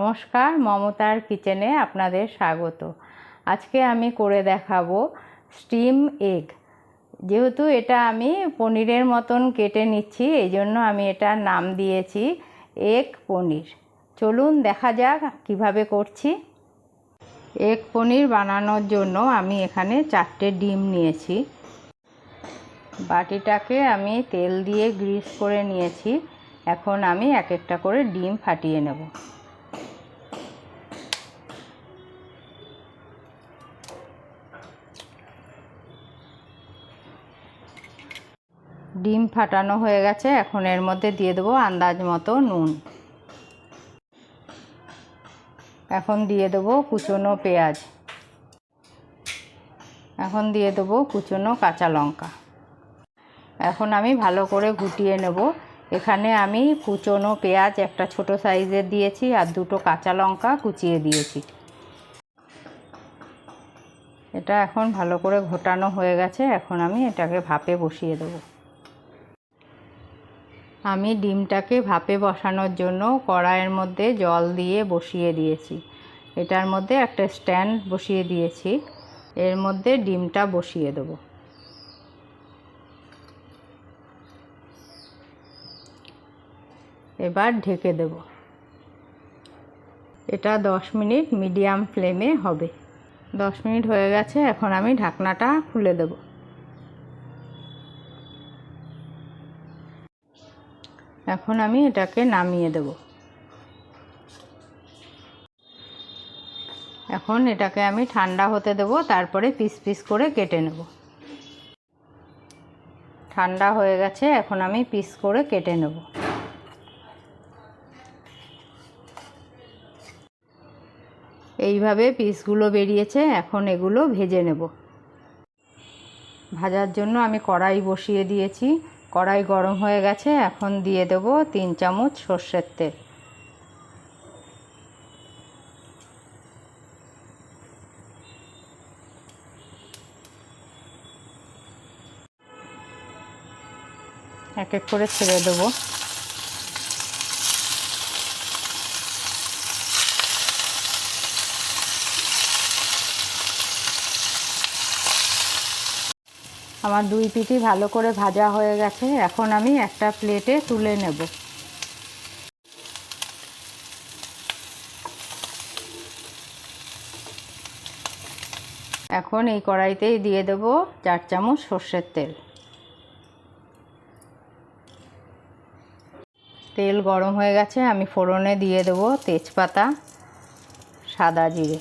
নমস্কার, মমতার কিচেনে আপনাদের স্বাগত। আজকে আমি করে দেখাবো স্টিম এগ। যেহেতু এটা আমি পনিরের মতন কেটে নিচ্ছি, এই জন্য আমি এটার নাম দিয়েছি এগ পনির। চলুন দেখা যাক কিভাবে করছি। এগ পনির বানানোর জন্য আমি এখানে 4টে ডিম নিয়েছি। বাটিটাকে আমি তেল দিয়ে গ্রিস করে নিয়েছি। এখন আমি এক একটা করে ডিম ফাটিয়ে নেব। ডিম ফাটানো হয়ে গেছে। এখন এর মধ্যে দিয়ে দেবো আন্দাজ মতো নুন। এখন দিয়ে দেবো কুচনো পেঁয়াজ। এখন দিয়ে দেবো কুচনো কাঁচা লঙ্কা। এখন আমি ভালো করে ঘুটিয়ে নেব। এখানে আমি কুচনো পেঁয়াজ একটা ছোট সাইজের দিয়েছি আর 2টো কাঁচা লঙ্কা কুচিয়ে দিয়েছি। এটা এখন ভালো করে ঘোটানো হয়ে গেছে। এখন আমি এটাকে ভাপে বসিয়ে দেবো। আমি ডিমটাকে ভাপে বসানোর জন্য কড়াইয়ের মধ্যে জল দিয়ে বসিয়ে দিয়েছি। এটার মধ্যে একটা স্ট্যান্ড বসিয়ে দিয়েছি। এর মধ্যে ডিমটা বসিয়ে দেবো। এবার ঢেকে দেব। এটা 10 মিনিট মিডিয়াম ফ্লেমে হবে। 10 মিনিট হয়ে গেছে। এখন আমি ঢাকনাটা খুলে দেব। এখন আমি এটাকে নামিয়ে দেব। এখন এটাকে আমি ঠান্ডা হতে দেব, তারপরে পিস পিস করে কেটে নেব। ঠান্ডা হয়ে গেছে। এখন আমি পিস করে কেটে নেব। এইভাবে পিসগুলো বেরিয়েছে। এখন এগুলো ভেজে নেব। ভাজার জন্য আমি কড়াই বসিয়ে দিয়েছি। কড়াই গরম হয়ে গেছে। এখন দিয়ে দেব 3 চামচ সর্ষের তেল। এক এক করে ছেড়ে দেবো। আমার 2 পিঠই ভালো করে ভাজা হয়ে গেছে। এখন আমি একটা প্লেটে তুলে নেব। এখন এই কড়াইতেই দিয়ে দেব 4 চামচ সর্ষের তেল। তেল গরম হয়ে গেছে। আমি ফোড়নে দিয়ে দেব তেজপাতা, সাদা জিরে।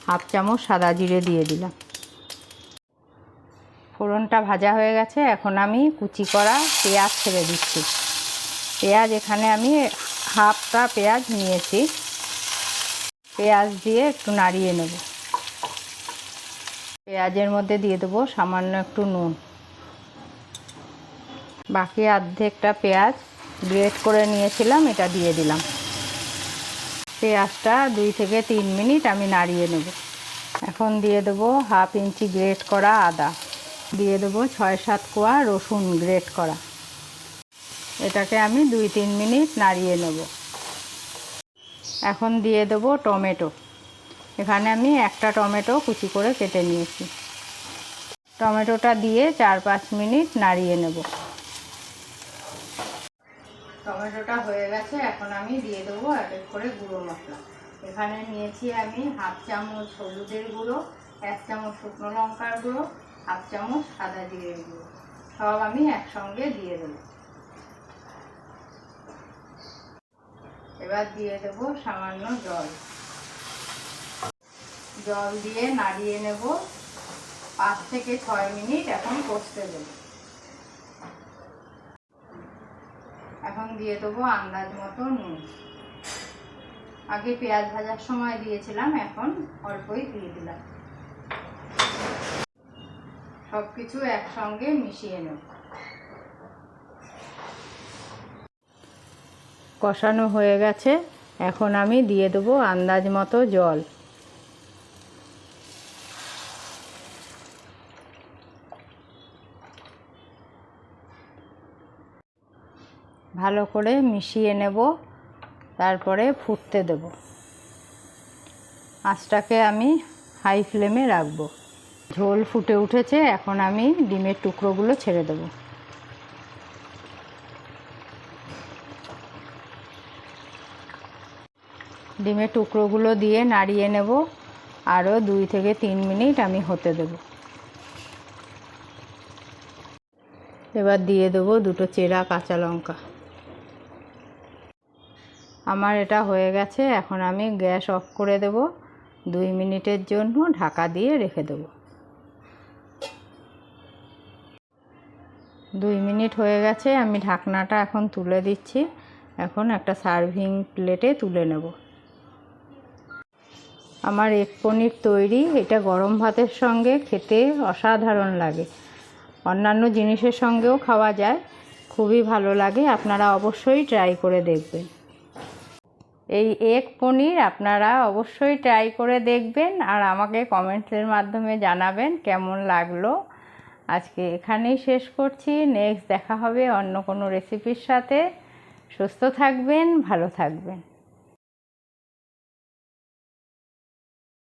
হাফ চামচ সাদা জিরে দিয়ে দিলাম। ফোড়নটা ভাজা হয়ে গেছে। এখন আমি কুচি করা পেঁয়াজ ছেড়ে দিচ্ছি। পেঁয়াজ এখানে আমি হাফটা পেঁয়াজ নিয়েছি। পেঁয়াজ দিয়ে একটু নাড়িয়ে নেব। পেঁয়াজের মধ্যে দিয়ে দেবো সামান্য একটু নুন। বাকি অর্ধেকটা পেঁয়াজ গ্রেট করে নিয়েছিলাম, এটা দিয়ে দিলাম। পেঁয়াজটা 2 থেকে 3 মিনিট আমি নাড়িয়ে নেব। এখন দিয়ে দেবো হাফ ইঞ্চি গ্রেট করা আদা। দিয়ে দেবো 6-7 কোয়া রসুন গ্রেট করা। এটাকে আমি 2-3 মিনিট নাড়িয়ে নেব। এখন দিয়ে দেবো টমেটো। এখানে আমি একটা টমেটো কুচি করে কেটে নিয়েছি। টমেটোটা দিয়ে 4-5 মিনিট নাড়িয়ে নেব। টমেটোটা হয়ে গেছে। এখন আমি দিয়ে দেবো এক এক করে গুঁড়ো মশলা। এখানে নিয়েছি আমি হাফ চামচ হলুদের গুঁড়ো, 1 চামচ শুকনো লঙ্কার গুঁড়ো, হাফ চামচ সাদা জিরের গুঁড়ো। সব আমি একসঙ্গে দিয়ে দেবো। এবার দিয়ে দেবো সামান্য জল। জল দিয়ে নাড়িয়ে নেব। 5 থেকে 6 মিনিট এখন কষতে দেব। এখন দিয়ে দেবো আন্দাজ মতো নুন। আগে পেঁয়াজ ভাজার সময় দিয়েছিলাম, এখন অল্পই দিয়ে দিলাম। সব কিছু একসঙ্গে মিশিয়ে নেব। কষানো হয়ে গেছে। এখন আমি দিয়ে দেবো আন্দাজ মতো জল। ভালো করে মিশিয়ে নেব। তারপরে ফুটতে দেব। আঁচটাকে আমি হাই ফ্লেমে রাখবো। ঝোল ফুটে উঠেছে, এখন আমি ডিমের টুকরোগুলো ছেড়ে দেব। ডিমের টুকরোগুলো দিয়ে নাড়িয়ে নেব। আরও 2 থেকে 3 মিনিট আমি হতে দেব। এবার দিয়ে দেবো 2টো চেরা কাঁচা লঙ্কা। আমার এটা হয়ে গেছে, এখন আমি গ্যাস অফ করে দেব। 2 মিনিটের জন্য ঢাকা দিয়ে রেখে দেব। 2 মিনিট হয়ে গেছে, আমি ঢাকনাটা এখন তুলে দিচ্ছি। এখন একটা সার্ভিং প্লেটে তুলে নেব। আমার এগ পনির তৈরি। এটা গরম ভাতের সঙ্গে খেতে অসাধারণ লাগে। অন্যান্য জিনিসের সঙ্গেও খাওয়া যায়, খুবই ভালো লাগে। আপনারা অবশ্যই ট্রাই করে দেখবেন। এই এগ পনির আপনারা অবশ্যই ট্রাই করে দেখবেন আর আমাকে কমেন্টসের মাধ্যমে জানাবেন কেমন লাগলো। আজকে এখানেই শেষ করছি। নেক্সট দেখা হবে অন্য কোনো রেসিপির সাথে। সুস্থ থাকবেন, ভালো থাকবেন।